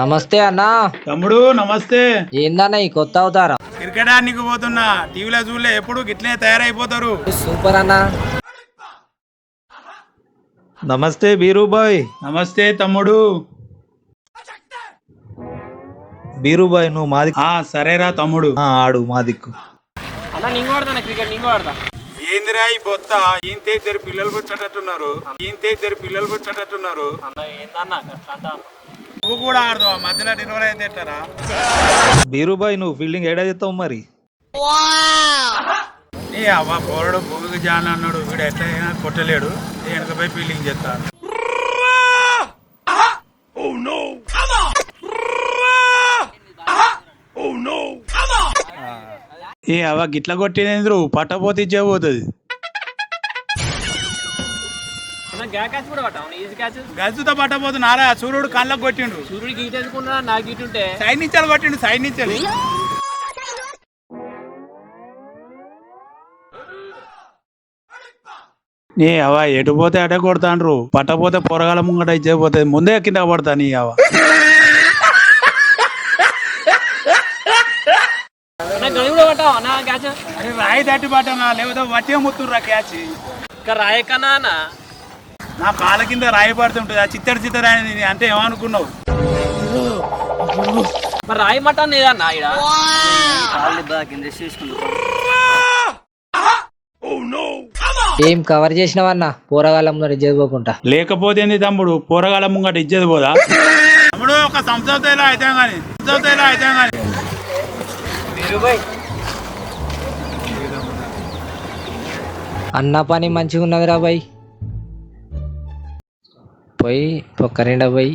నమస్తే అన్నా. తమ్ముడు నమస్తే. ఏందన్నా ఈ కొత్త అవతారం? క్రికెట్ ఆడనికి పోతున్నా, టీవీలో చూడలే, ఎప్పుడు గిట్లే తయారైపోతారు. సూపర్ అన్నా. నమస్తే బీరుబాయ్. నమస్తే తమ్ముడు. బీరుబాయ్ నువ్వు మాది. సరేరా తమ్ముడు. ఆడు మా దిక్కు. ఏందిరా ఈ బొత్త? ఈంతే ఇద్దరు పిల్లలు పుట్టేటట్టున్నారు. నువ్వు కూడా ఆడదావా? మధ్యలో నిల్వలు అయితే ఎట్టారా? బీరుబాయ్ నువ్వు ఫీల్డింగ్ ఏడా చేస్తావు మరి? ఏ అవ్వ పోరడు భూమికి జాన్ అన్నాడు, వీడు ఎట్లయినా కొట్టలేడు, వెనకపై ఫీల్డింగ్ చేస్తాను. ఏ అవ్వ గిట్ల కొట్టినందుకు పట్టపోతే ఇచ్చేపోతుంది. గజుతో పట్టపోతున్నారా? సూర్యుడు కళ్ళకు కొట్టిండు. సూర్యుడు గీటేసుకున్నా నా గీటుంటే సైడ్ నుంచి కొట్టిండు, సైడ్ నుంచి. నీ అవ ఎటు పోతే అటే కొడతాండ్రు, పట్టపోతే పొరగాల ముంగట ఇచ్చేపోతుంది, ముందే కింద పడతా నీ అవ. అరే రాయి తట్టి పట్టనా, లేకపోతే వట్టే ముత్తుర్రా క్యాచ్. రాయి కన్నా నా కాళ్ళ కింద రాయి పడుతుంటుంది, ఆ చిత్తడి రాయి అంటే ఏమనుకున్నావు? మరి రాయి మటన్ ఏదన్నా ఏం కవర్ చేసినవన్నా పోరగాళ్ళ ముందర ఇచ్చేపోకుండా? లేకపోతే ఏంది తమ్ముడు, పోరగాల ముంగట ఇచ్చేది పోదా తమ్ముడు? ఒక సంవత్సరం అయితే గాని అన్న పని మంచిగా ఉన్నదిరా బాయ్. పోయి పొక్క నిండా పోయి.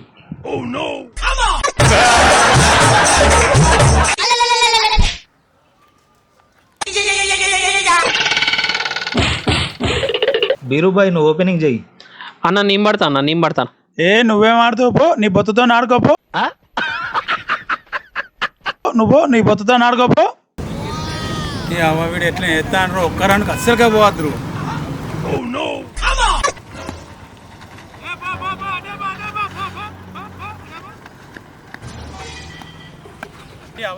బీరుబాయ్ నువ్వు ఓపెనింగ్ చెయ్యి. అన్న నేను పడతాను. ఏ నువ్వేం ఆడుతావు పో, నీ బొత్తుతో ఆడుకోపో. నువ్వు నీ బొత్తుతో ఆడుకోపో. నీ అవ్వ వీడు ఎట్లా ఎత్తాను, ఒక్కరానికి అస్సలుగా పోవద్దు.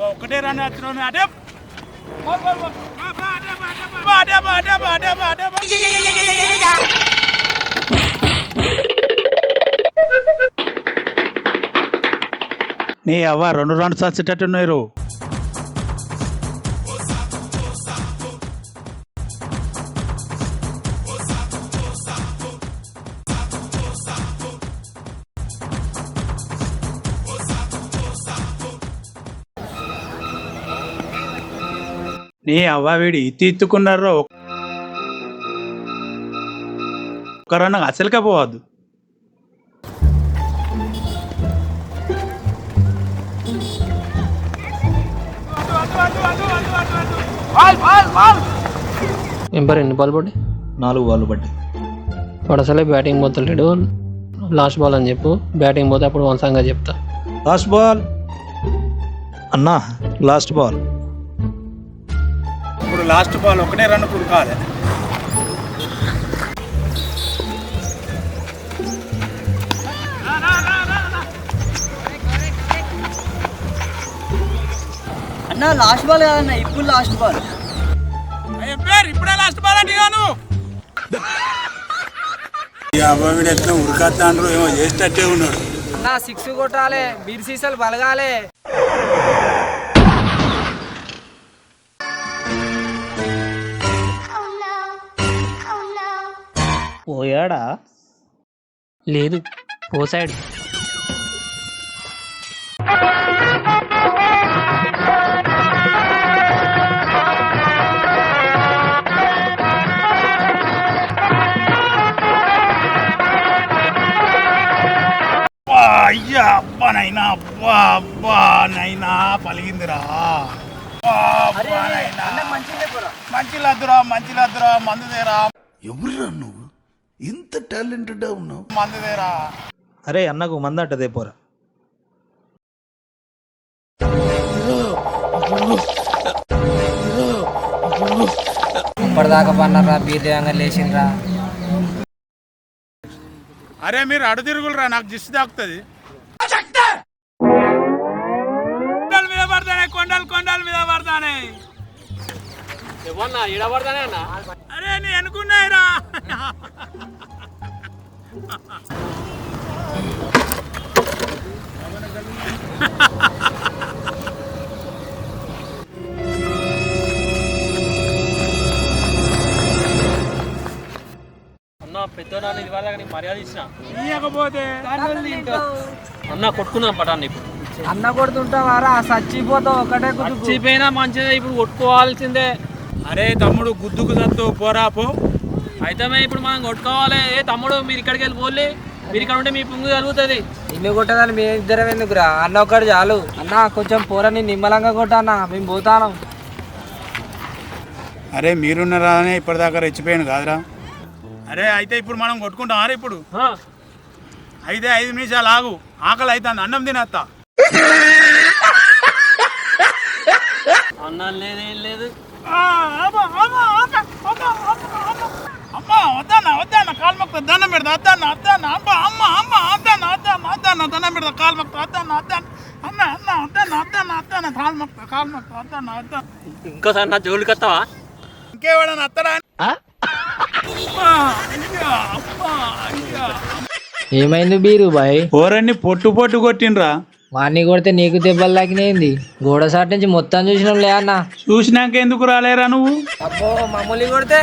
ఒక్కటే రన్ వచ్చిన అదే నీ అవ్వ 2 రన్స్ వచ్చేటట్టున్నారు. నీ అవ్వ వీడి ఇత్తుకున్నారు, ఒక్కరన్నా అసలుగా పోవద్దు. ఎన్ని బాల్ పడి? 4 బాల్ పడ్డాయి. వాడు అసలే బ్యాటింగ్ పోతలేడు, లాస్ట్ బాల్ అని చెప్పు. బ్యాటింగ్ పోతే అప్పుడు వంశంగా చెప్తా. లాస్ట్ బాల్ అన్నా, లాస్ట్ బాల్. ఇప్పుడు లాస్ట్ బాల్ ఒకటే రన్ కుడకాలి. అన్న లాస్ట్ బాల్ కాదన్న, ఇప్పుడు లాస్ట్ బాల్. ఇప్పుడే లాస్ట్ బాల్ అంటే కాను. వీడు ఎట్లా ఉరికత్తాండ్రు, ఏమో చేసేటట్టే ఉన్నాడు. అన్నా 6 కొట్టాలి, బీర్ సీసాలు బలగాలి. పోయాడా? లేదు, ఓ సైడ్. అయ్యా అబ్బానైనా అబ్బానైనా పలిగిందిరా. మంచి లద్దురా మందుదేరా. ఎవరురా నువ్వు, ఇంత టాలెంటెడ్ ఉన్నావు? మందుదేరా. అరే అన్నకు మందంటదే పోరా. ఇప్పటిదాకా పన్నారా, బీర్ దేవంగా లేచిండ్రా. అరే మీరు అడు తిరుగులరా, నాకు దిష్టి తాకుతుంది. అన్న ఇడబడతానే అన్న అరే నీ అనుకున్నాయిరా అన్న పెద్దోనాన్ని ఇది వాళ్ళకి నీకు మర్యాద ఇచ్చిన ఇయ్యకపోతే అన్న కొట్టుకుందాం పటాన్ని ఇప్పుడు అన్న కొడుతుంటావారా చచ్చిపోతావు ఒకటే కుదుకు చచ్చిపోయినా మంచిదే ఇప్పుడు కొట్టుకోవాల్సిందే అరే తమ్ముడు గుద్దుకు సత్తు పోరా పో అయితే ఇప్పుడు మనం కొట్టుకోవాలి ఏ తమ్ముడు మీరు ఇక్కడికి వెళ్ళి పోలే మీరు ఇక్కడ ఉంటే మీ పుంగు కలుగుతుంది నిన్ను కొట్టదాన్ని మీ ఇద్దరం ఎందుకురా అన్న ఒక్కడు చాలు అన్న కొంచెం పోరని నిమ్మలంగా కొట్టన్నా మేము పోతాను. అరే మీరున్నారా అని ఇప్పటిదాకా రెచ్చిపోయాను కాదురా. అరే అయితే ఇప్పుడు మనం కొట్టుకుంటాం అరే ఇప్పుడు అయితే 5 నిమిషాలు ఆగు ఆకలి అవుతుంది అన్నం తినేస్తా. అన్నం లేదేం లేదు అమ్మా వద్దన్న వద్దన్న కాలు మొక్క దండం పెడతా వద్దన్న వద్దన్న అమ్మ అమ్మ అమ్మ వద్దన్న వద్దన్న వద్దన్న దండం పెడతా కాలు మొక్క వద్దన్న వద్దన్న అన్న అన్న వద్దన్న వద్దన్న వద్దన్న కాలు మొక్క వద్దన్న వద్దన్న ఇంకోసారి నా జోలికి వస్తావా ఇంకేవాడని అత్తరా ఏమైంది బీరు బాయ్ ఓరన్ని పొట్టు పొట్టు కొట్టినరా వాడిని కొడితే నీకు దెబ్బలు తాకినాయింది గోడ సాటి నుంచి మొత్తం చూసినాం లే అన్న. చూసినాక ఎందుకు రాలేరా నువ్వు? అబ్బో మమ్మల్ని కొడితే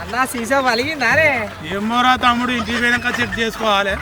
అన్న సీసా వలిగిందారే ఏమోరా తమ్ముడు ఇంటికి పోయినాక చెక్ చేసుకోవాలి.